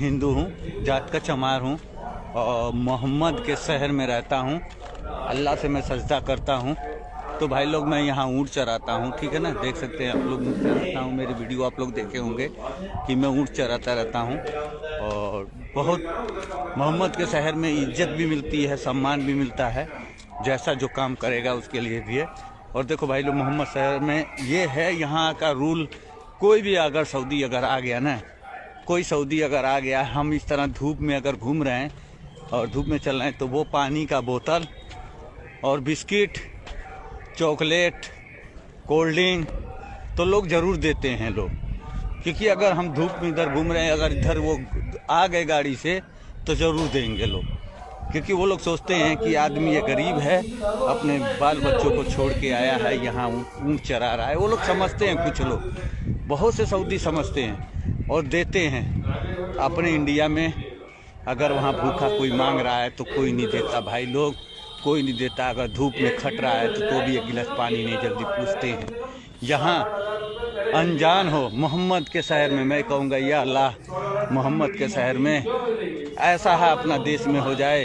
हिंदू हूँ, जात का चमार हूँ और मोहम्मद के शहर में रहता हूँ। अल्लाह से मैं सजदा करता हूँ। तो भाई लोग मैं यहाँ ऊँट चराता हूँ, ठीक है ना, देख सकते हैं आप लोग ऊँट चराता हूँ। मेरी वीडियो आप लोग देखे होंगे कि मैं ऊँट चराता रहता हूँ। और बहुत मोहम्मद के शहर में इज्जत भी मिलती है, सम्मान भी मिलता है, जैसा जो काम करेगा उसके लिए भी है। और देखो भाई लोग, मोहम्मद शहर में ये है यहाँ का रूल, कोई भी अगर सऊदी अगर आ गया ना, कोई सऊदी अगर आ गया, हम इस तरह धूप में अगर घूम रहे हैं और धूप में चल रहे हैं, तो वो पानी का बोतल और बिस्किट, चॉकलेट, कोल्ड ड्रिंक तो लोग ज़रूर देते हैं लोग, क्योंकि अगर हम धूप में इधर घूम रहे हैं, अगर इधर वो आ गए गाड़ी से तो ज़रूर देंगे लोग, क्योंकि वो लोग सोचते हैं कि आदमी ये गरीब है, अपने बाल बच्चों को छोड़ के आया है, यहाँ ऊँट चरा रहा है। वो लोग समझते हैं, कुछ लोग, बहुत से सऊदी समझते हैं और देते हैं। अपने इंडिया में अगर वहाँ भूखा कोई मांग रहा है तो कोई नहीं देता भाई लोग, कोई नहीं देता। अगर धूप में खट रहा है तो भी एक गिलास पानी नहीं जल्दी पूछते हैं। यहाँ अनजान हो मोहम्मद के शहर में, मैं कहूँगा या अल्लाह मोहम्मद के शहर में ऐसा है अपना देश में हो जाए।